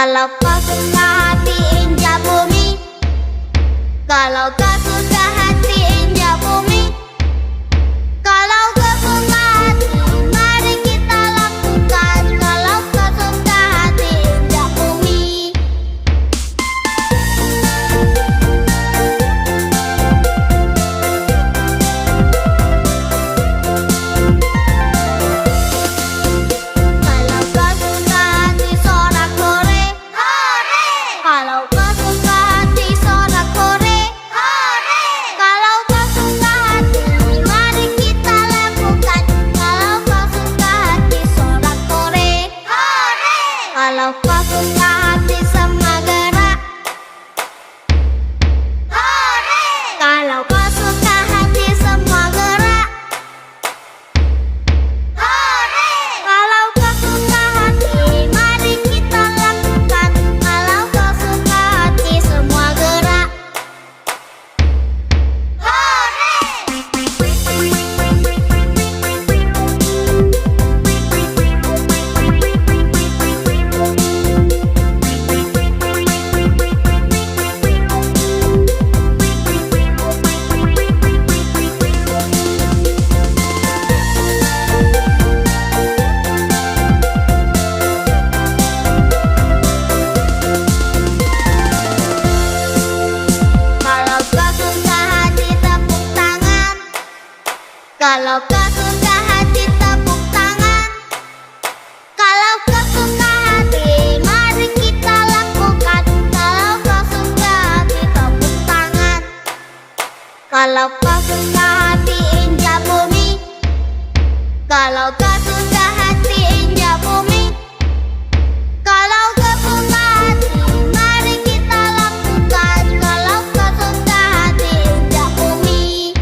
Kalau kau suka hati injak bumi, kalau kau suka hati injak bumi, kalau kau suka hati mari kita lakukan. Kalau kau suka hati injak bumi. Kalau kau suka hati sorak-sore, hore! Kalau kau suka hati sorak-sore, hore! Kalau kau suka hati mari kita lakukan. Kalau kau suka hati sorak-sore, hore! Kalau kau suka hati semua gerak, hore! Kalau kau suka hati semua gerak, hore! Kalau kau suka hati mari kita lakukan. Kalau kau suka hati semua gerak, kalau kau suka hati tepuk tangan. Kalau kau suka hati tepuk tangan. Kalau kau suka hati mari kita lakukan. Kalau kau suka hati tepuk tangan. Kalau kau suka hati injak bumi, kalau kau suka hati injak bumi, kalau kau suka hati mari kita lakukan. Kalau kau suka hati injak bumi.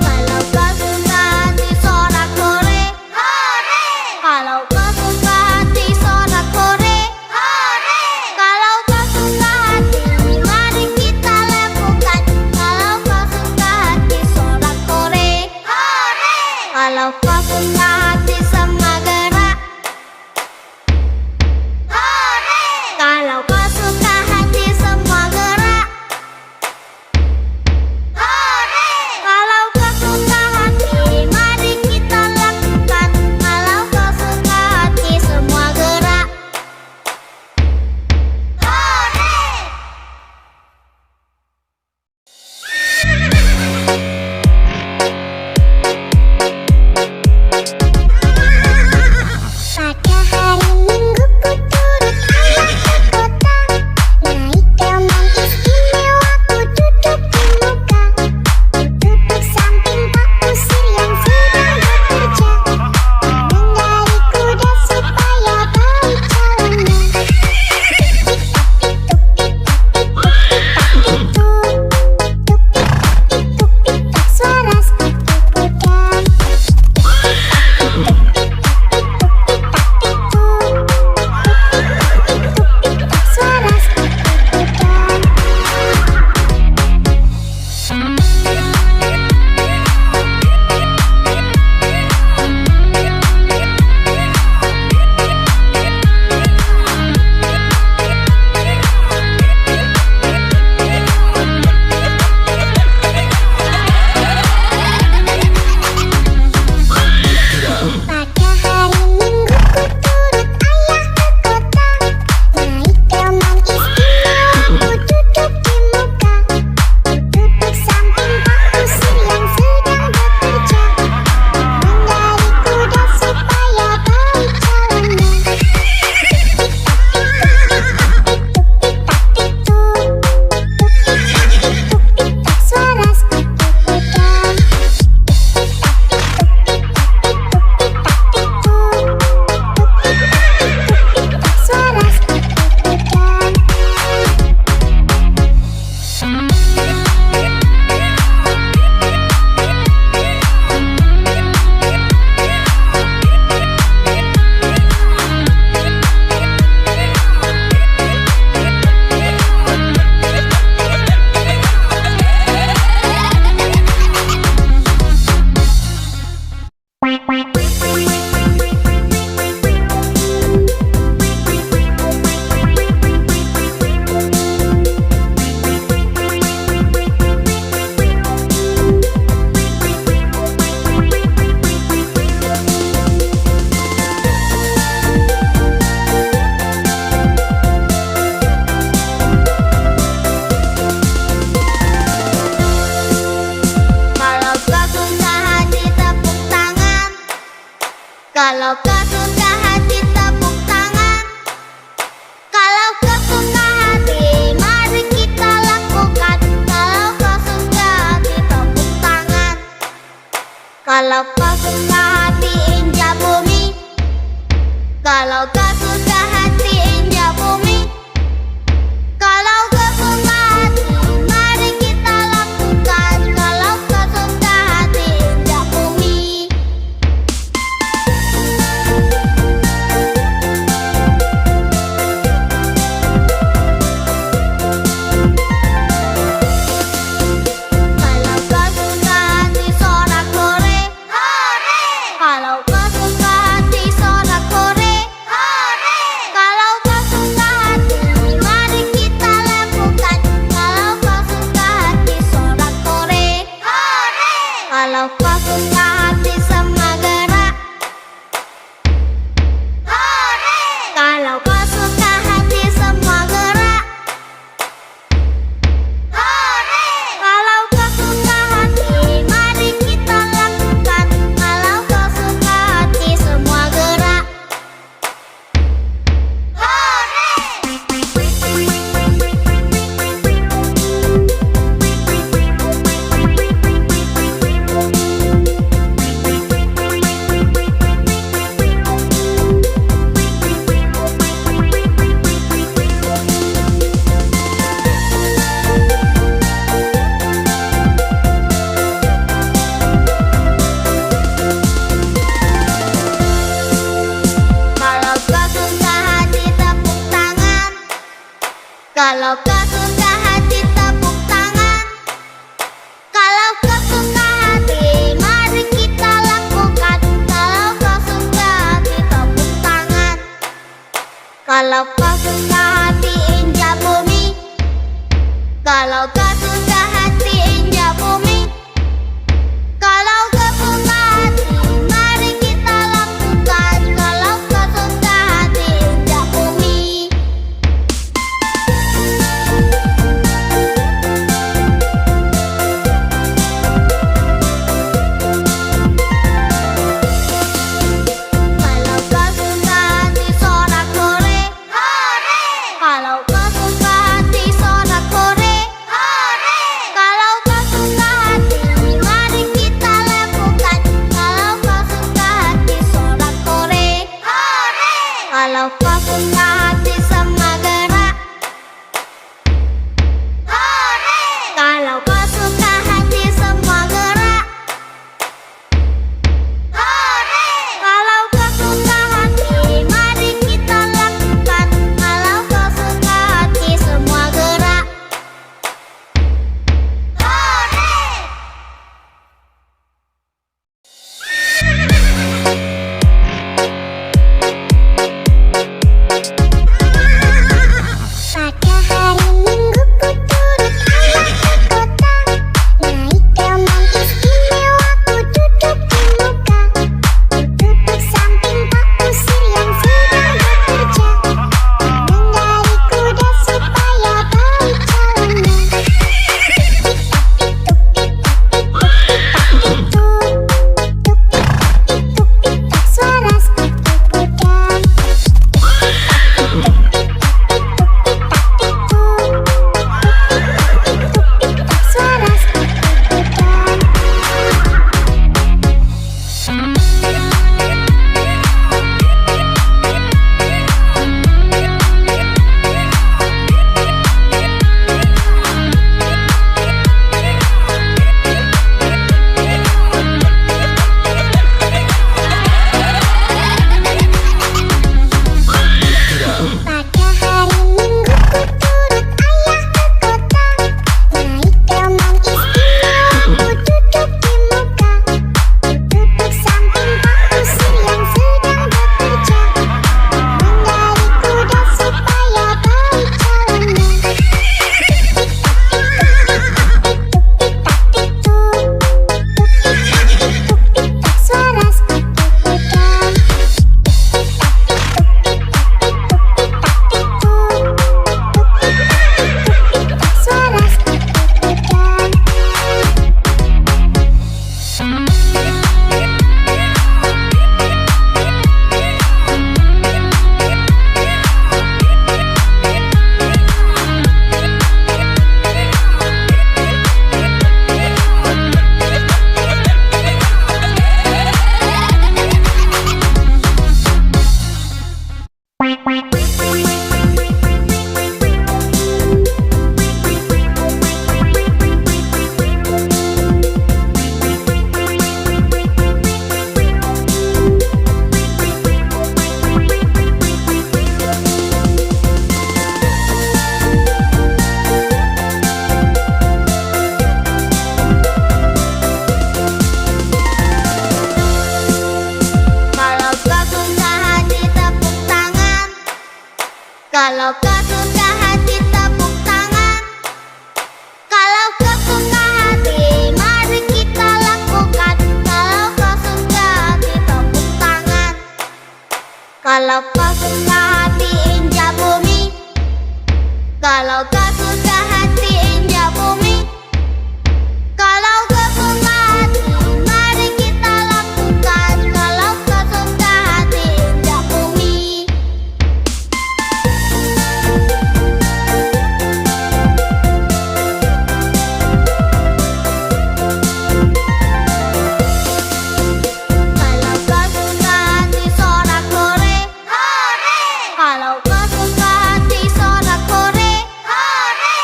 Kalau kau suka hati sorak-sore, hore! Kalau kau suka hati sorak-sore, hore! Kalau kau suka hati tepuk tangan. Kalau kau suka hati mari kita lakukan. Kalau kau suka hati tepuk tangan. Kalau kau suka hati injak bumi. Kalau kau suka hati injak bumi. Kalau kau suka hati mari kita lakukan. Kalau kau suka hati injak bumi. Kalau kau suka hati sorak-sore, hore! Kalau kau suka hati sorak-sore, hore! Kalau kau suka hati mari kita lakukan. Kalau kau suka hati sorak-sore, hore! Kalau kau suka hati semua gerak, hore! Kalau kau suka hati semua gerak, hore! Kalau kau suka hati mari kita lakukan. Kalau kau suka hati semua gerak, hore! Pada hari Minggu ku turut ayah ke kota. Naik delman istimewa ku duduk di muka. Ku duduk samping Pak Kusir yang sedang bekerja. Mengendari kuda supaya baik jalannya. Tuk-tik-tak suara sepatu kuda. Tuk-tik-tak suara sepatu kuda. Pada hari Minggu ku turut ayah ke kota. Naik delman istimewa ku duduk di muka. Ku duduk samping Pak Kusir yang sedang bekerja. Mengendari kuda supaya baik jalannya. Tuk-tik-tak suara sepatu kuda. Tuk-tik-tak suara sepatu kuda. Kalau kau suka hati tepuk tangan. Kalau kau suka hati mari kita lakukan. Kalau kau suka hati tepuk tangan. Kalau kau suka hati injak bumi. Kalau kau suka hati injak bumi. Kalau kau suka hati mari kita lakukan. Kalau kau suka hati injak bumi. Kalau kau suka hati sorak-sore, hore! Kalau kau suka hati sorak-sore, hore!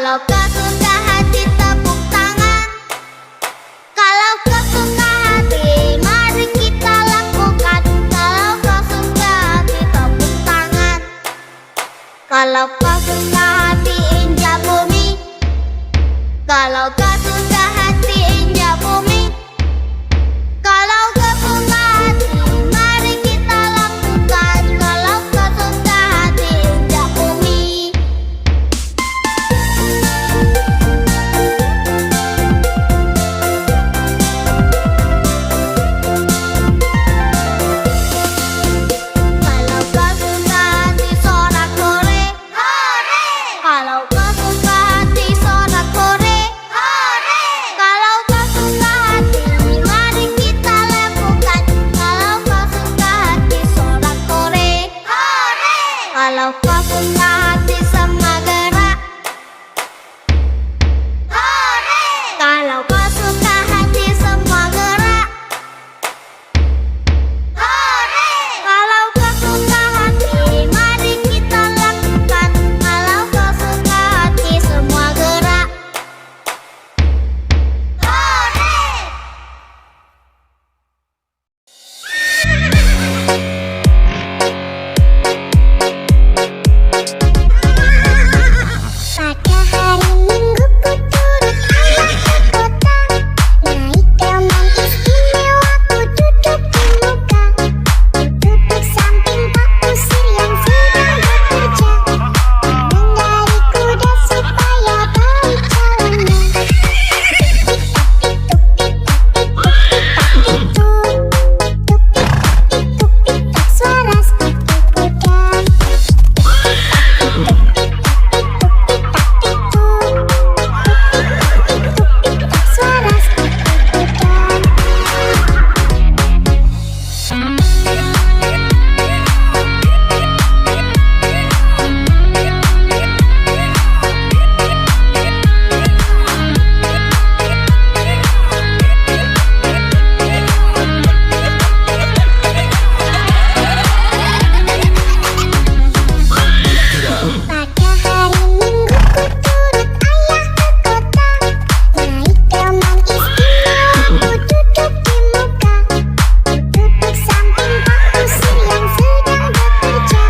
Kalau kau suka hati tepuk tangan. Kalau kau suka hati mari kita lakukan. Kalau kau suka hati tepuk tangan. Kalau kau suka hati injak bumi. Kalau kau suka hati injak bumi. Kalau kau suka hati mari kita lakukan. Kalau kau suka hati injak bumi. Kalau kau suka hati sorak-sorai, hore! Kalau kau suka hati sorak-sorai, hore! Kalau kau suka hati mari kita lakukan. Kalau kau suka hati sorak-sorai, hore! Kalau kau suka hati semua gerak, hore! Kalau kau suka hati semua gerak, hore! Kalau kau suka hati mari kita lakukan. Kalau kau suka hati semua gerak, hore! Pada hari Minggu ku turut ayah ke kota. Naik delman istimewa ku duduk di muka. Ku duduk samping Pak Kusir yang sedang bekerja. Mengendari kuda supaya baik jalannya. Tuk-tik-tak suara sepatu kuda. Suara sepatu kuda. Pada hari Minggu ku turut ayah ke kota. Naik delman istimewa ku duduk di muka. Ku duduk samping Pak Kusir yang sedang bekerja.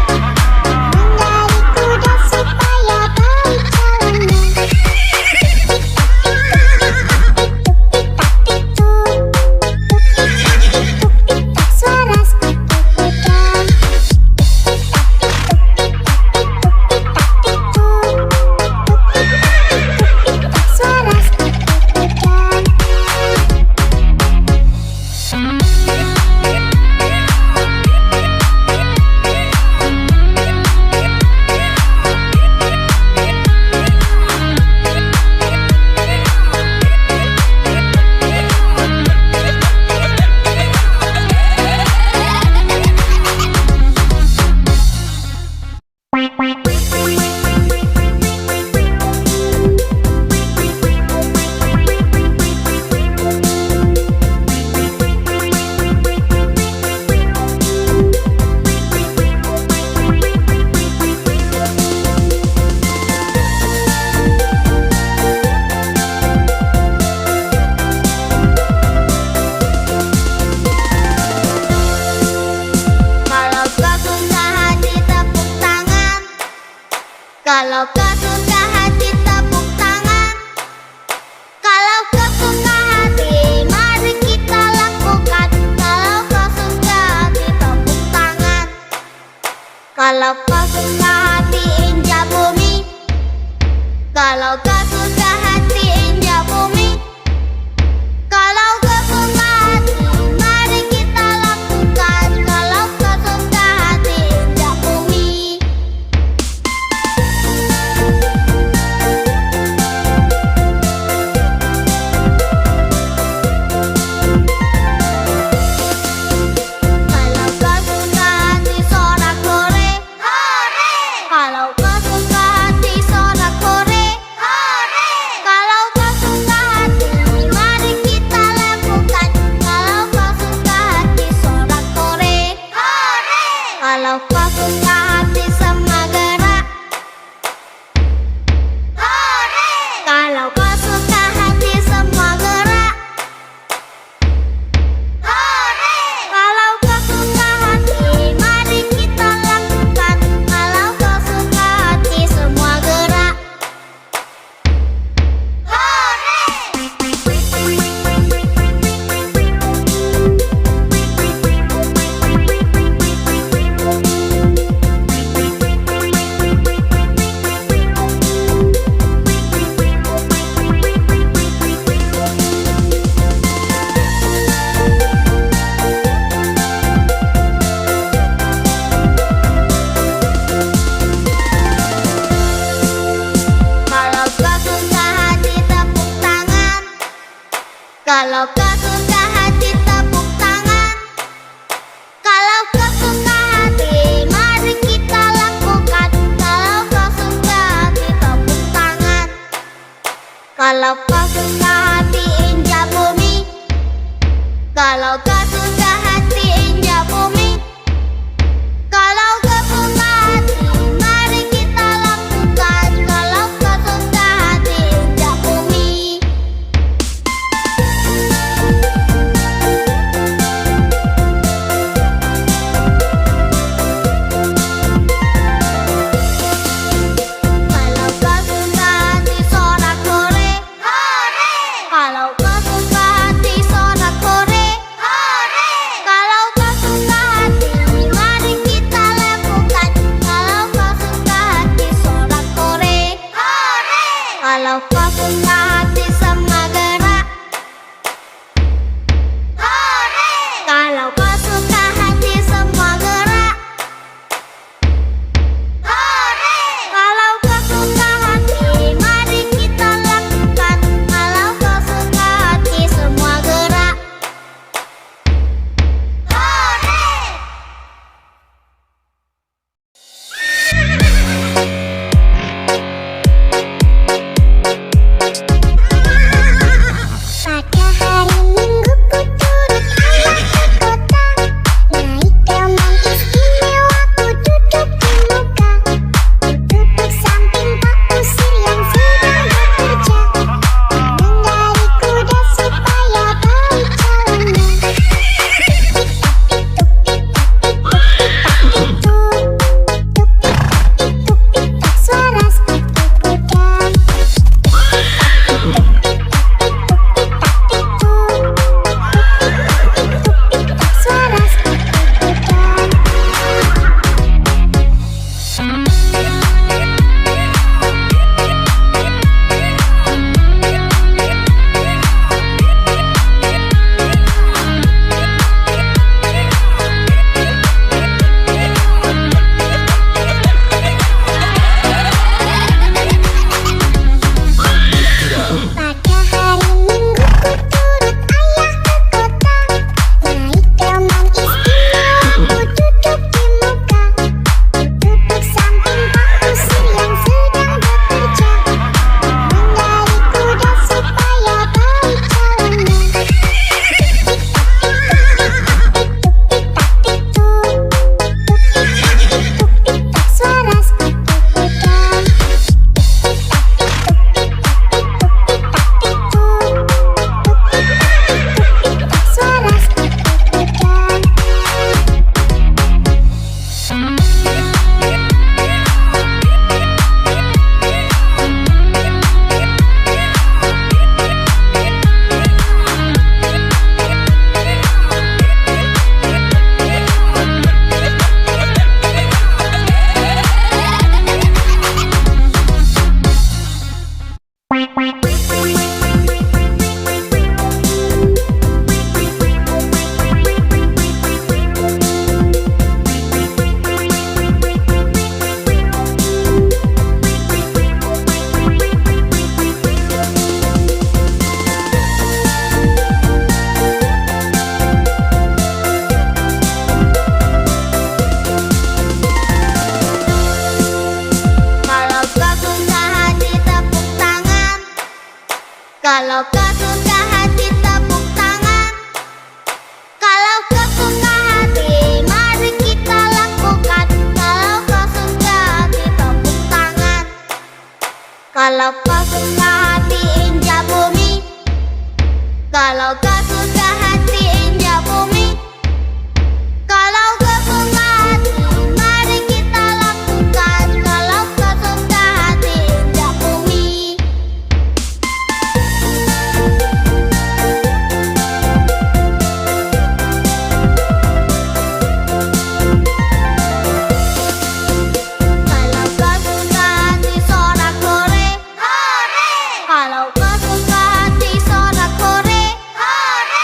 Mengendari kuda supaya baik jalannya. Tuk-tik-tak suara sepatu kuda. Suara sepatu kuda. Kalau kau suka hati tepuk tangan. Kalau kau suka hati tepuk tangan. Kalau kau suka hati mari kita lakukan. Kalau kau suka hati tepuk tangan. Kalau kau suka hati injak bumi. Kalau kau suka hati injak bumi. Kalau kau suka hati mari kita lakukan. Kalau kau suka hati injak bumi. Kalau kau suka hati sorak-sorai, hore! Kalau kau suka hati sorak-sorai, hore! Kalau kau suka hati injak bumi, kalau kau suka hati injak bumi, kalau kau suka hati mari kita lakukan. Kalau kau suka hati injak bumi. Kalau kau suka hati sorak-sorai, hore! Kalau kau suka hati sorak-sorai, hore! Kalau kau suka hati mari kita lakukan. Kalau kau suka hati sorak-sorai, hore! Kalau kau suka hati semua gerak, hore! Kalau kau suka hati semua gerak, hore! Kalau kau suka hati mari kita lakukan. Kalau kau suka hati semua gerak, hore! Pada hari Minggu ku turut ayah ke kota, naik delman istimewa ku duduk di muka. Ku duduk samping Pak Kusir yang sedang bekerja, mengendari kuda supaya baik jalannya. Tuk-tik-tak suara sepatu kuda. Suara sepatu kuda. Pada hari Minggu ku turut ayah ke kota, naik delman istimewa ku duduk di muka. Ku duduk samping Pak Kusir yang sedang bekerja, mengendari kuda supaya baik jalannya. Tuk-tik-tak suara sepatu kuda. Suara sepatu kuda. Kalau kau suka hati tepuk tangan, kalau kau suka hati tepuk tangan, kalau kau suka hati mari kita lakukan. Kalau kau suka hati tepuk tangan, kalau kau suka hati injak bumi, kalau kau suka hati injak bumi, kalau kau suka hati mari kita lakukan. Kalau kau suka hati injak bumi. Kalau kau suka hati sorak-sorai, hore! Kalau kau suka hati sorak-sorai, hore!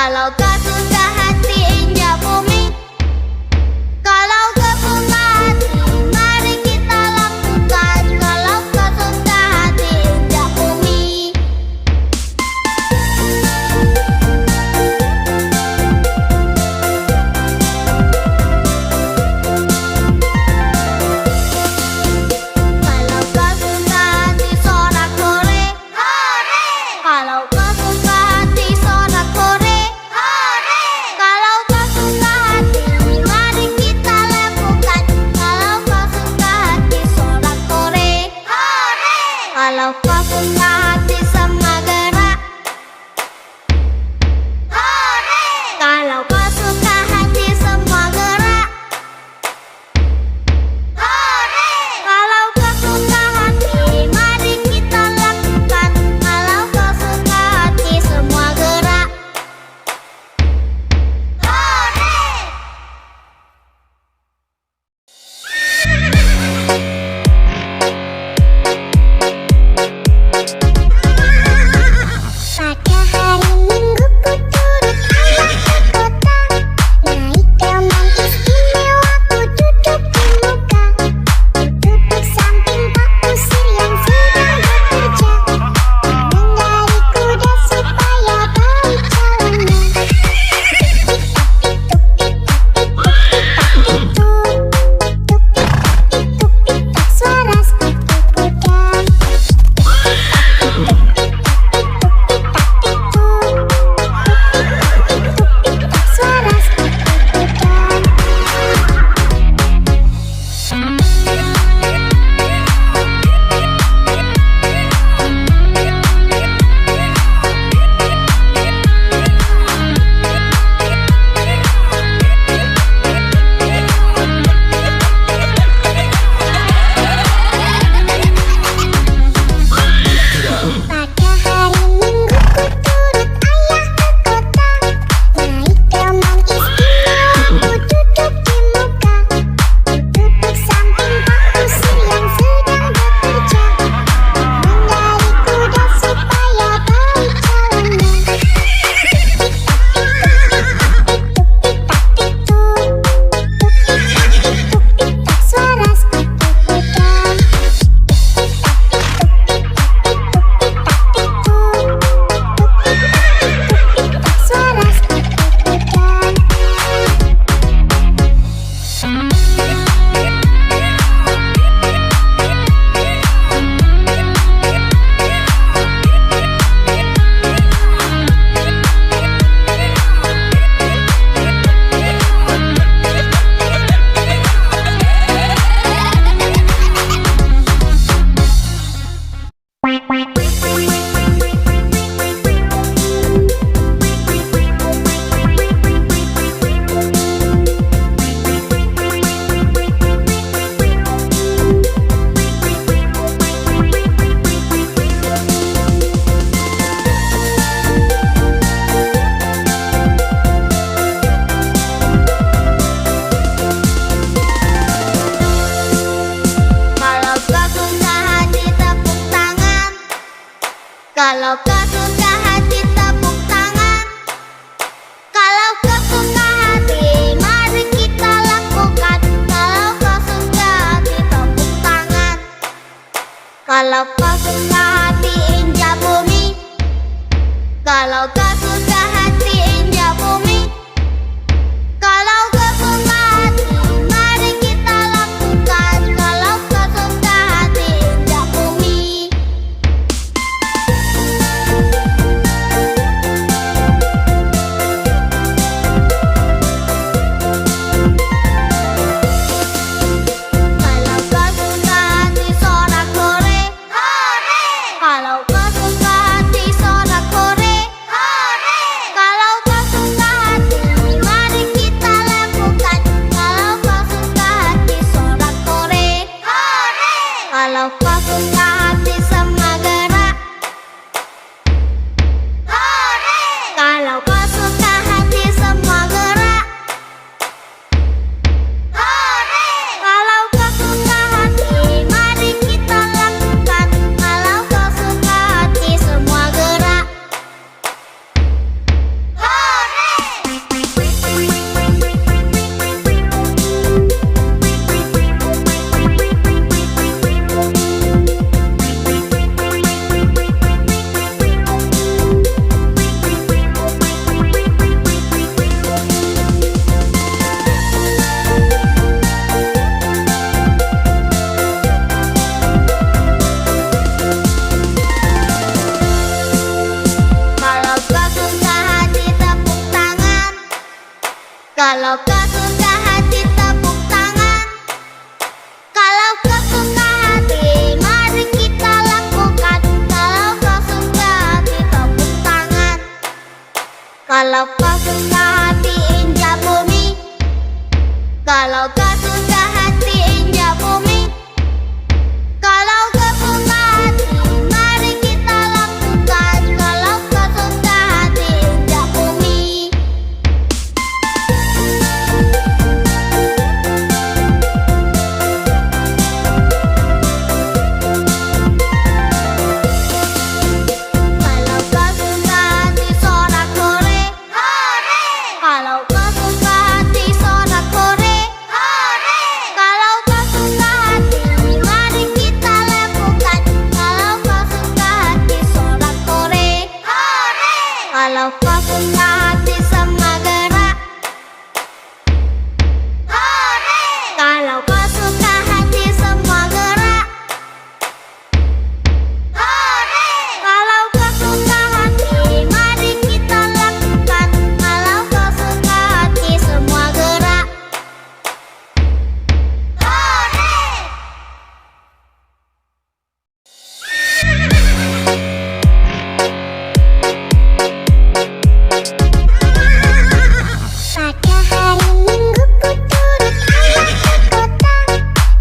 Kalau kau suka hati injak bumi. Kalau kau suka hati, mari kita lakukan. Kalau kau suka hati injak bumi. Kalau kau suka hati sorak-sore, hore! Kalau kau suka hati sorak-sore, hore! Kalau kau suka hati, mari kita lakukan. Kalau kau suka hati sorak-sore, hore! Kalau kau suka hati semua gerak, hore! Kalau kau suka hati semua gerak, hore! Kalau kau suka hati, mari kita lakukan. Kalau kau suka hati semua gerak, hore! Pada hari Minggu ku turut ayah ke kota. Naik teman istimewa ku duduk di muka. Duduk samping Pak Kusir yang sedang bekerja. Mengendari kuda supaya baik jalannya. Tuk-tik-tak suara sepatu kuda. Tuk-tik-tak suara sepatu kuda. Pada hari Minggu ku turut ayah ke kota. Naik teman istimewa ku duduk di muka. Duduk samping Pak Kusir yang sedang bekerja. Mengendari kuda supaya baik jalannya. Tuk-tik-tak suara sepatu kuda. Tuk-tik-tak suara sepatu kuda. Kalau kau suka hati tepuk tangan. Kalau kau suka hati, mari kita lakukan. Kalau kau suka hati tepuk tangan. Kalau kau suka hati injak bumi. Kalau kau suka hati injak bumi. Kalau kau suka hati, mari kita lakukan. Kalau kau suka hati injak bumi. Kalau kau suka hati sorak-sore, hore! Kalau kau suka hati sorak-sore, hore! Kalau kau suka hati tepuk tangan. Kalau kau suka hati, mari kita lakukan. Kalau kau suka hati tepuk tangan. Kalau kau suka hati injak bumi. Kalau kau suka hati injak bumi. Kalau kau suka hati, mari kita lakukan. Kalau kau suka hati injak bumi. Kalau kau suka hati sorak-sore, hore! Kalau kau suka hati sorak-sore, hore! Kalau kau suka hati, mari kita lakukan. Kalau kau suka hati sorak-sore, hore! Kalau kau suka hati semua gerak, hore! Kalau kau suka hati semua gerak, hore! Kalau kau suka hati, mari kita lakukan. Kalau kau suka hati semua gerak, hore! Pada hari Minggu ku turut ayah ke kota.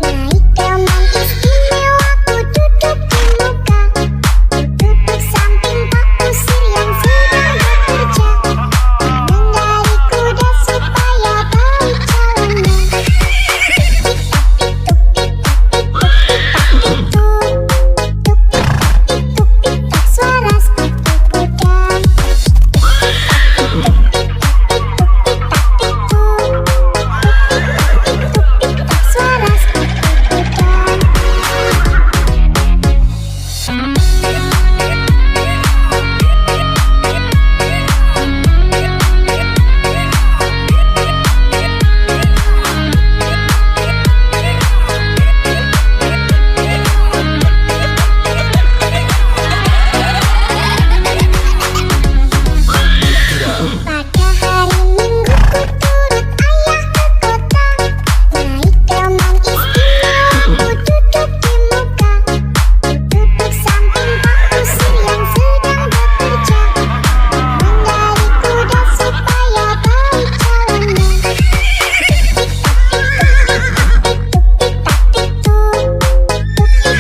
Naik teman istimewa ku duduk di muka. Ku duduk samping Pak Kusir yang sedang bekerja. Mengendari kuda supaya baik jalannya. Tuk-tik-tak suara sepatu kuda. Tuk-tik-tak suara sepatu kuda. Pada hari Minggu ku turut ayah ke kota. Naik teman istimewa ku duduk di muka. Ku duduk samping Pak Kusir yang sedang bekerja. Mengendari kuda supaya baik jalannya.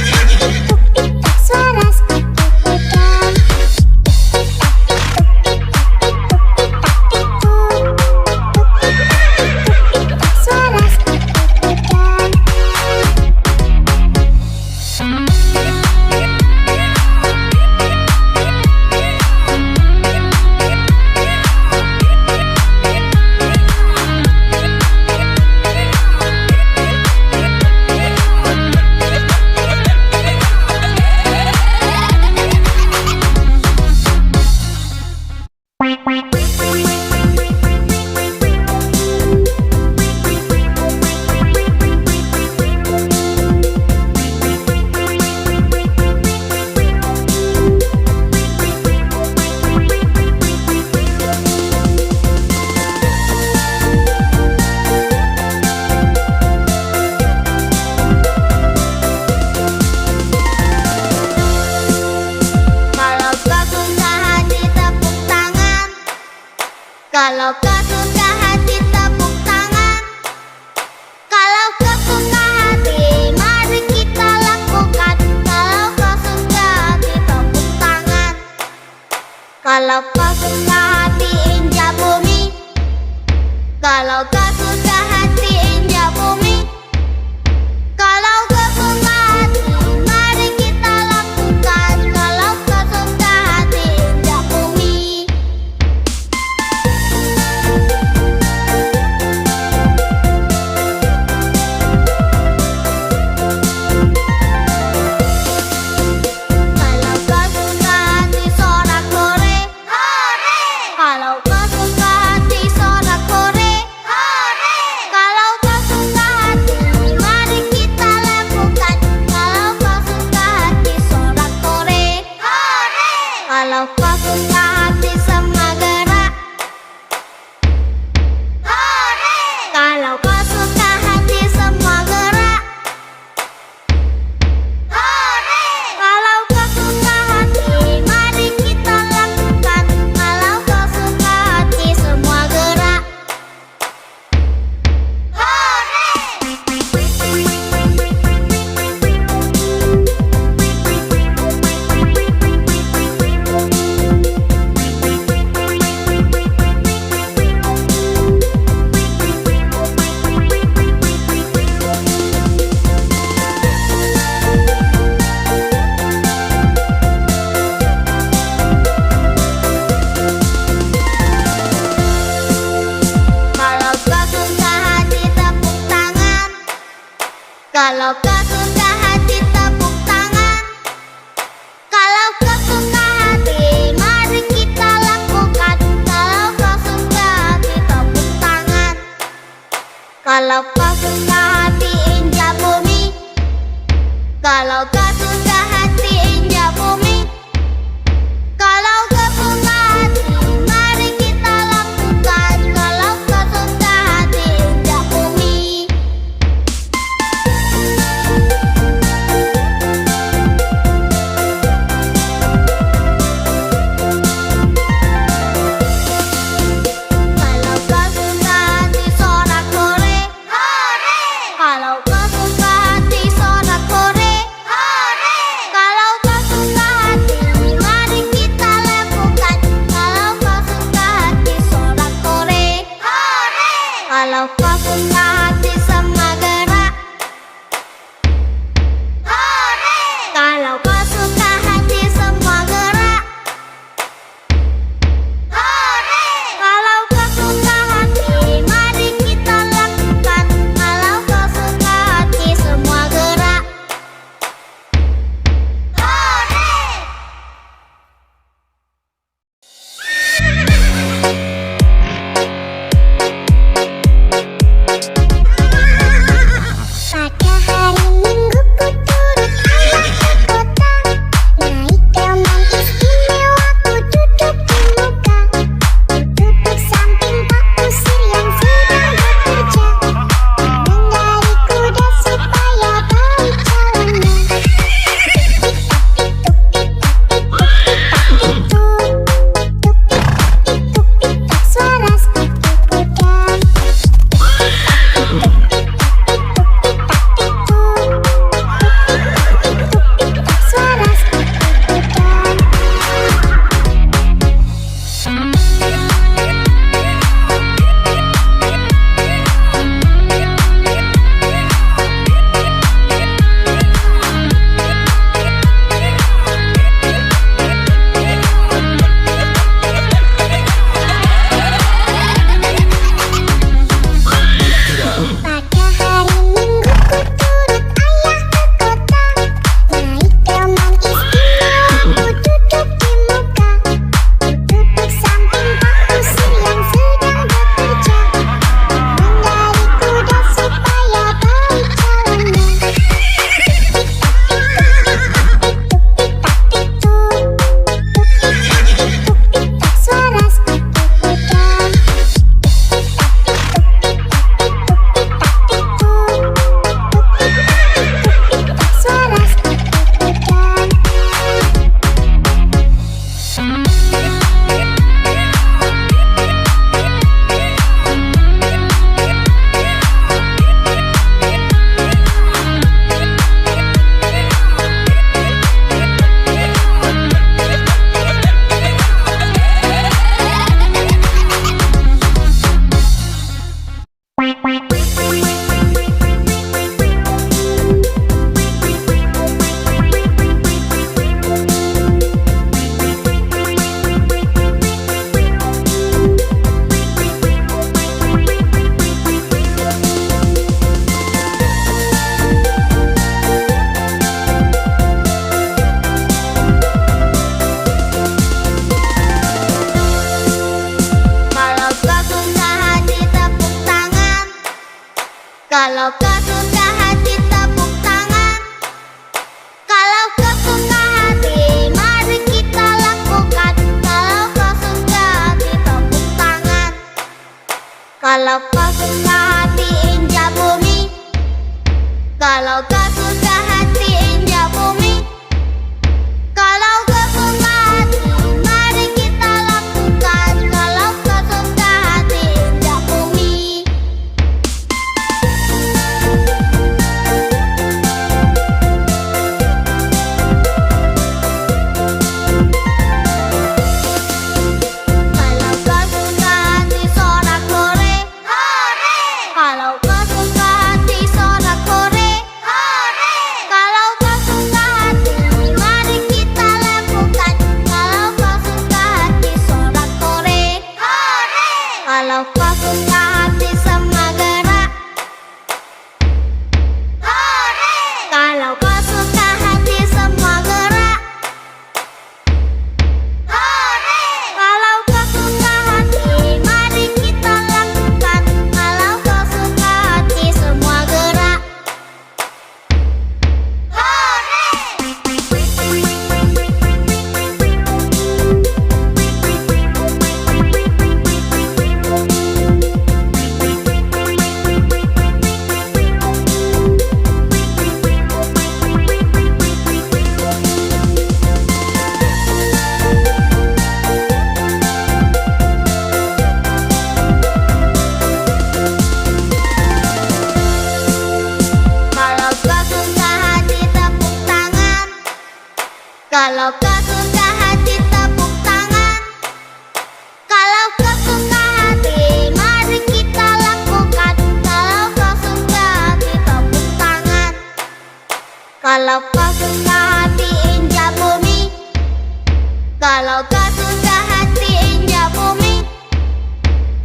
Tuk-tik-tak suara sepatu kuda. Tuk-tik-tak suara sepatu kuda. Kalau kau suka hati tepuk tangan. Kalau kau suka hati, mari kita lakukan. Kalau kau suka hati tepuk tangan. Kalau kau suka hati injak bumi. Kalau kau suka hati injak bumi. Kalau kau suka hati, mari kita lakukan. Kalau kau suka hati injak bumi. Kalau kau suka hati sorak-sore, hore! Kalau kau suka hati sorak-sore, hore! Kalau kau suka hati semua gerak. Hore! Kalau kau suka hati mari kita lakukan. Kalau kau suka hati semua gerak. Hore! Kalau kau suka hati tepuk tangan. Kalau kau suka hati mari kita lakukan. Kalau kau suka hati tepuk tangan. Kalau kau suka hati injak bumi. Kalau kau suka hati injak bumi. Kalau kau suka hati mari kita lakukan. Kalau kau suka hati injak bumi. Kalau kau suka hati sorak-hore. Hore! Kalau kau suka hati sorak-hore. Hore! Kalau kau suka hati mari kita lakukan. Kalau kau suka hati sorak-hore. Hore! Kalau kau suka hati semua gerak. Hore! Kalau kau suka hati semua gerak. Hore! Kalau kau suka hati mari kita lakukan. Kalau kau suka hati semua gerak. Hore! Pada hari Minggu ku turut ayah ke kota. Naik delman istimewa ku duduk di muka. Ku duduk samping Pak Kusir yang sedang bekerja. Mengendarai kuda supaya baik jalannya. Tuk-tik-tak suara sepatu kuda. Tuk-tik-tak suara sepatu kuda. Pada hari Minggu ku turut ayah ke kota. Naik delman istimewa ku duduk di muka. Ku duduk samping Pak Kusir yang sedang bekerja. Mengendarai kuda supaya baik jalannya. Tuk-tik-tak suara sepatu kuda. Tuk-tik-tak suara sepatu kuda. Kalau kau suka hati tepuk tangan. Kalau kau suka hati mari kita lakukan. Kalau kau suka hati tepuk tangan. Kalau kau suka hati injak bumi. Kalau kau suka hati injak bumi. Kalau kau suka hati, mari kita lakukan. Kalau kau suka hati injak bumi. Kalau kau suka hati sorak-sorai, hore! Kalau kau suka hati sorak-sorai, hore! Kalau kau suka hati, mari kita lakukan. Kalau kau suka hati sorak-sorai, hore! Kalau kau suka hati semua gerak, hore! Kalau kau suka hati semua gerak, hore! Kalau kau suka hati, mari kita lakukan. Kalau kau suka hati semua gerak, Kalau kau suka hati tepuk tangan. Kalau kau suka hati tepuk tangan. Kalau kau suka hati, mari kita lakukan. Kalau kau suka hati tepuk tangan. Kalau kau suka hati injak bumi. Kalau kau suka hati injak bumi.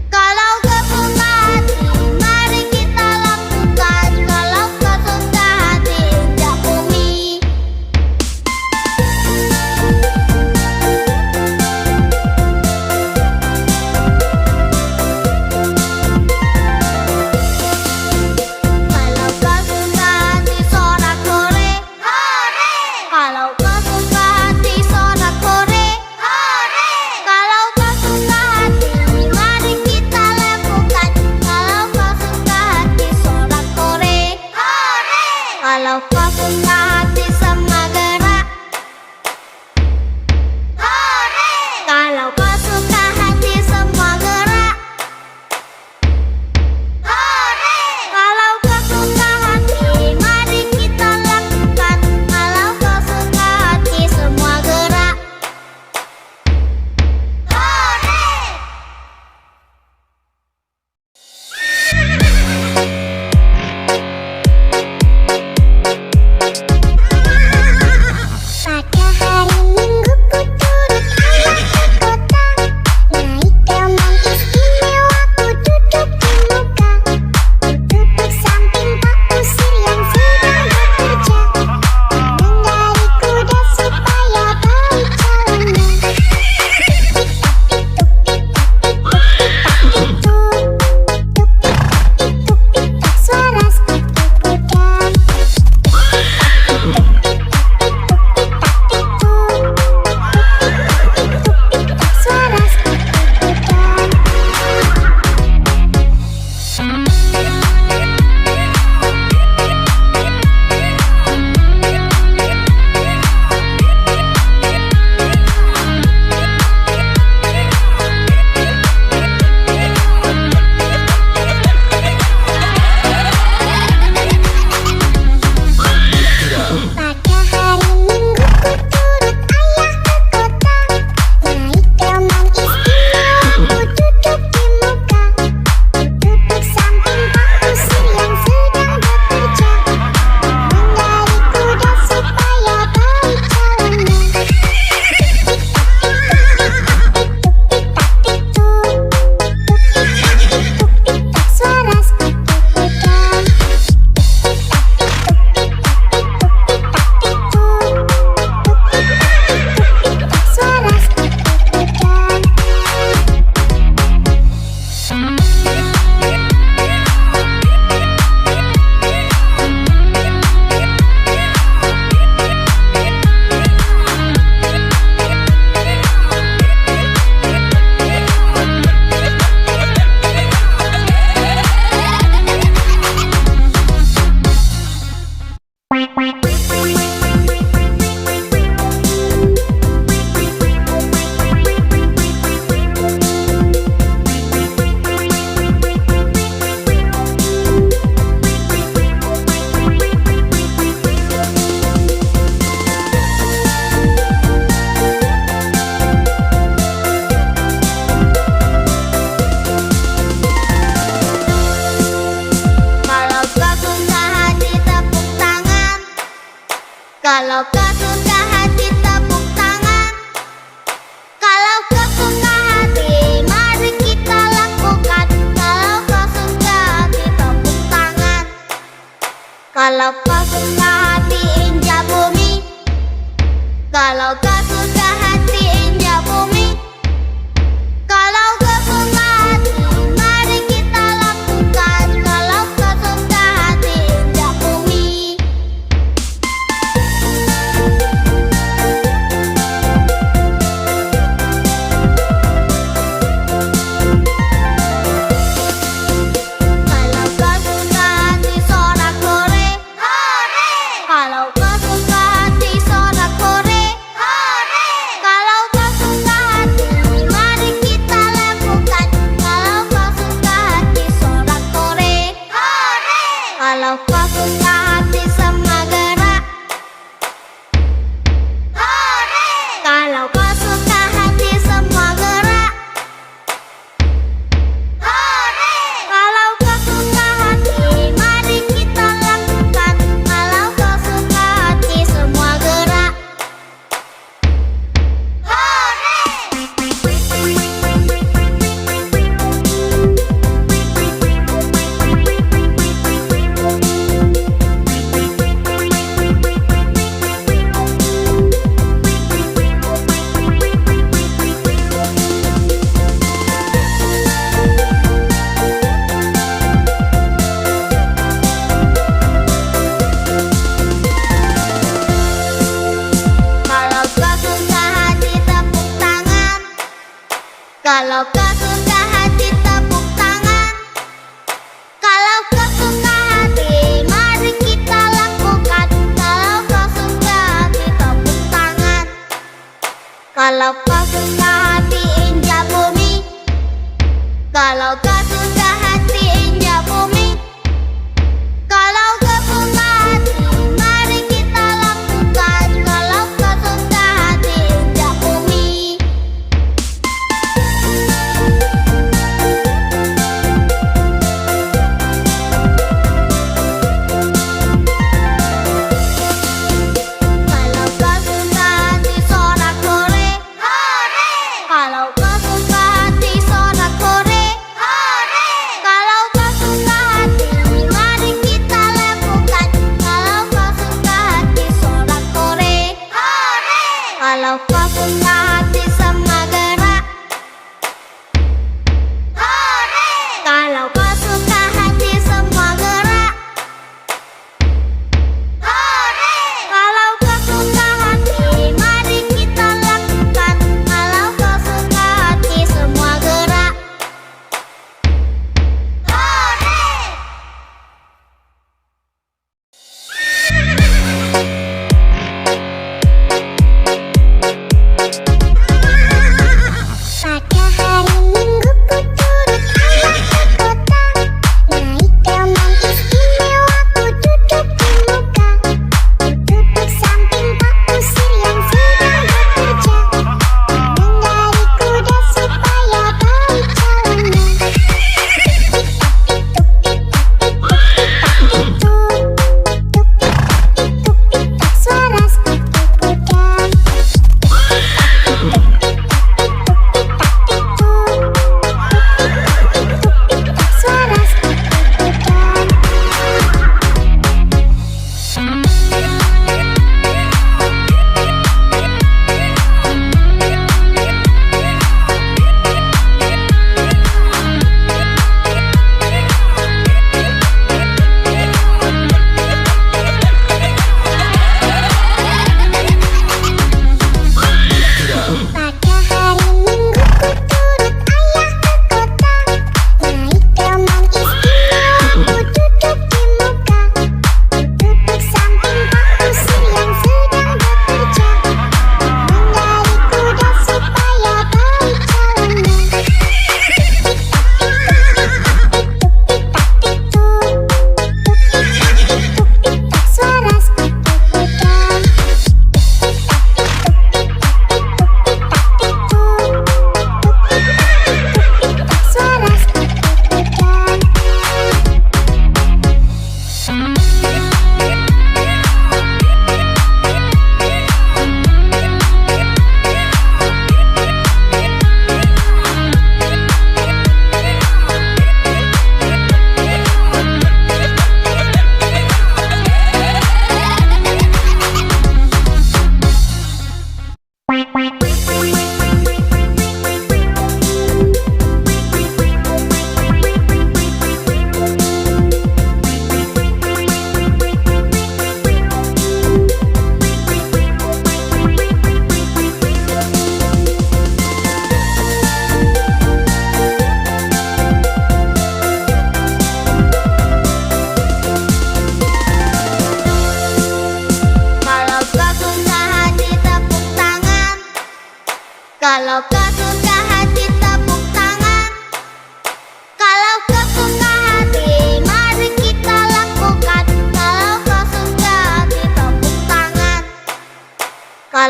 Kalau kau suka hati, mari kita lakukan. Kalau kau suka hati injak bumi. Kalau kau suka hati sorak-sorai, hore! Kalau kau suka hati sorak-sorai, hore! Kalau kau suka hati, mari kita lakukan. Kalau kau suka hati sorak-sorai, hore! Kalau kau suka hati semua gerak, hore! Kalau kau suka hati semua gerak, hore! Kalau kau suka hati, mari kita lakukan. Kalau kau suka hati semua gerak, hore! Kalau kau suka hati tepuk tangan. Kalau kau suka hati, mari kita lakukan. Kalau kau suka hati tepuk tangan. Kalau kau suka hati injak bumi. Kalau kau suka hati injak bumi. Kalau kau suka hati, mari kita lakukan. Kalau kau suka hati injak bumi. Kalau kau suka hati sorak-sorai, hore! Kalau kau suka hati sorak-sorai, hore! Kalau kau suka hati, mari kita lakukan. Kalau kau suka hati sorak-sorai, hore! Kalau kau suka hati semua gerak, hore! Kalau kau suka hati semua gerak, hore! Kalau kau suka hati, mari kita lakukan. Kalau kau suka hati semua gerak, hore!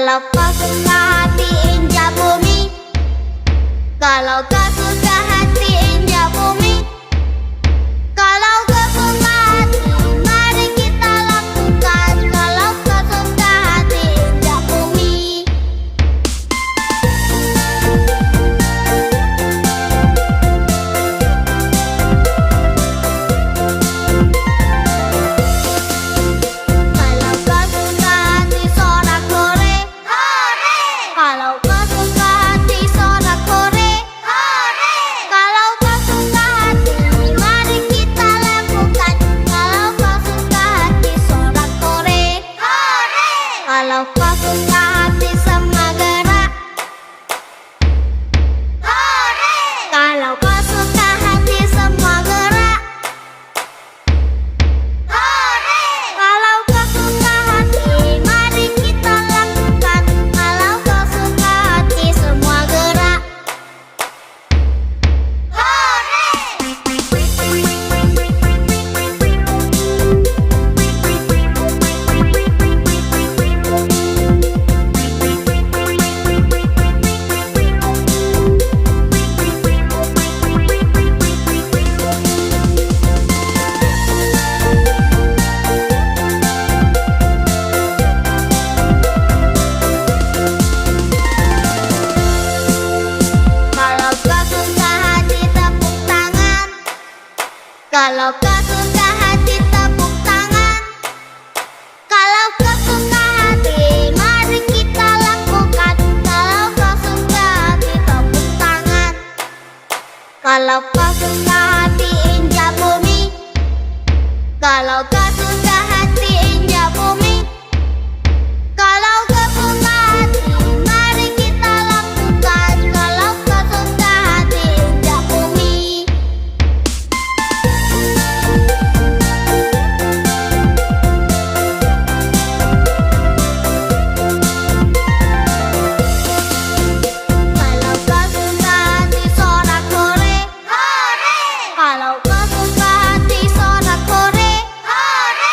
Kalau kau suka hati injak bumi. Kalau kau suka hati injak bumi. Kalau kau suka hati, mari kita lakukan. Kalau kau suka hati injak bumi. Kalau kau suka hati sorak-sore, hore! Kalau kau suka hati sorak-sore, hore! Kalau kau suka hati, mari kita lakukan. Kalau kau suka hati sorak-sore, hore! Kalau kau suka hati semua gerak, hore! Kalau kau suka hati semua gerak, hore! Kalau kau suka hati, mari kita lakukan. Kalau kau suka hati semua gerak, Kalau kau suka hati tepuk tangan. Kalau kau suka hati tepuk tangan. Kalau kau suka hati, mari kita lakukan. Kalau kau suka hati tepuk tangan. Kalau kau suka hati injak bumi. Kalau kau suka hati injak bumi. Kalau kau suka hati, mari kita lakukan. Kalau kau suka hati injak bumi. Kalau kau suka hati sorak-sore, hore! Kalau kau suka hati sorak-sore, hore!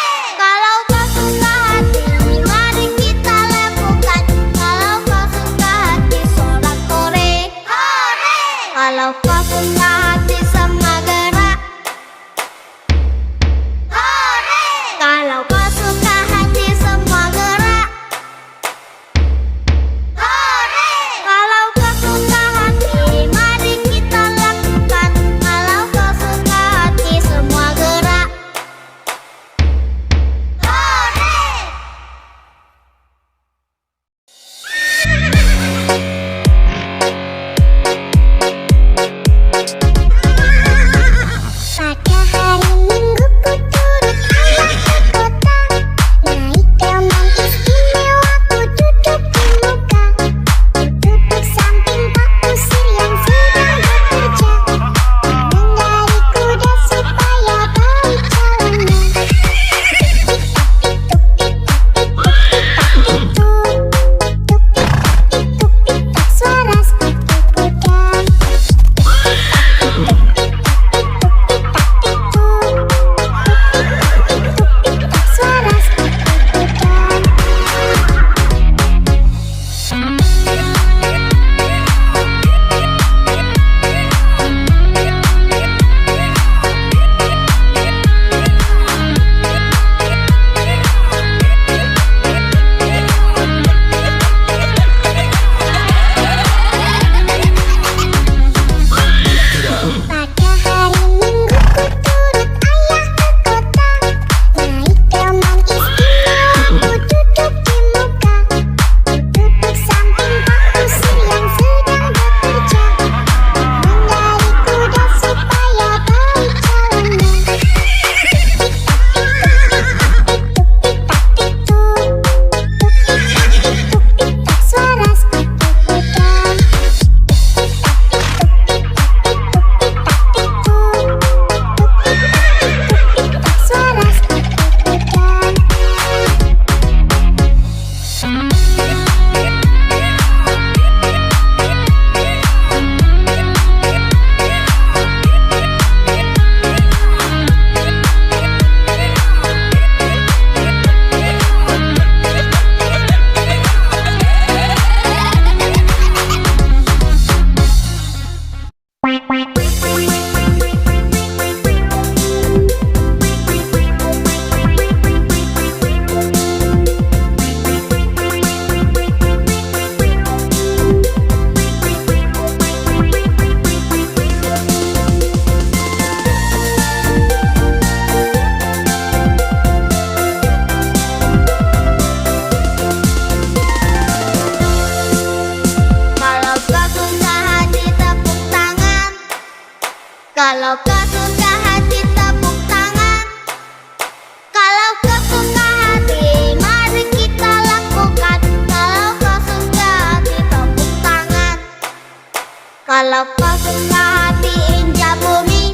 Kalau kau suka hati injak bumi.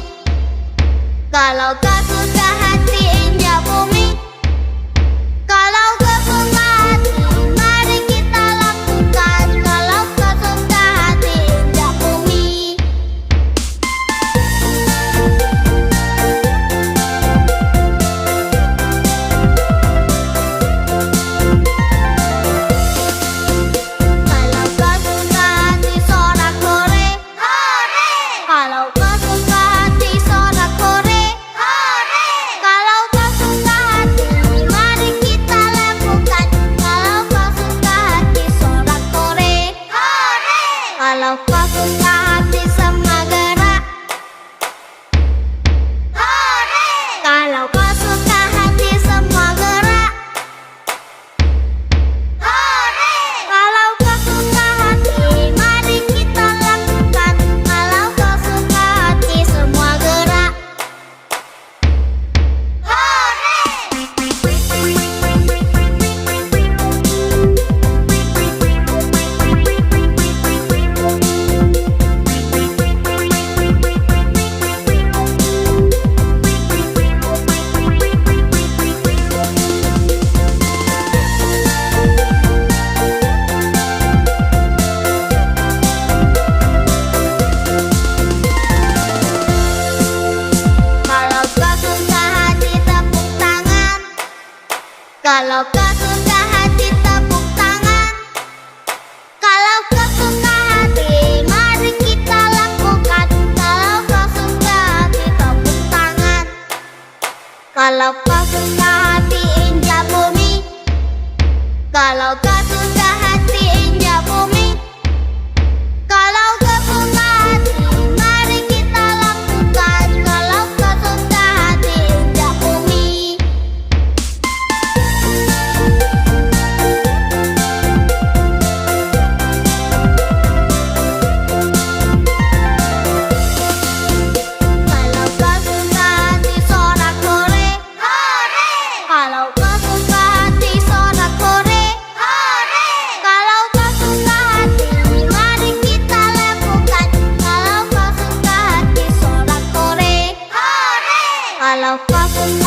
Kalau kau suka hati injak bumi. Kalau kau suka hati, mari kita lakukan. Kalau kau suka hati injak bumi. Kalau kau suka hati sorak-sore, hore! Kalau kau suka hati sorak-sore, hore! Kalau kau suka hati, mari kita lakukan. Kalau kau suka hati sorak-sore, hore! Kalau kau suka hati semua gerak, hore! Kalau kau suka hati semua gerak, hore! Kalau kau suka hati, mari kita lakukan. Kalau kau suka hati semua gerak, kalau kau suka hati tepuk tangan. Kalau kau suka hati tepuk tangan. Kalau kau suka hati, mari kita lakukan. Kalau kau suka hati tepuk tangan. Kalau kau suka hati injak bumi. Kalau kau suka hati injak bumi. Kalau kau suka hati, mari kita lakukan. Kalau kau suka hati injak bumi. Kalau kau suka hati sorak-sore, hore! Kalau kau suka hati sorak-sore, hore! Kalau kau suka hati, mari kita lakukan. Kalau kau suka hati sorak-sore, hore! Kalau kau suka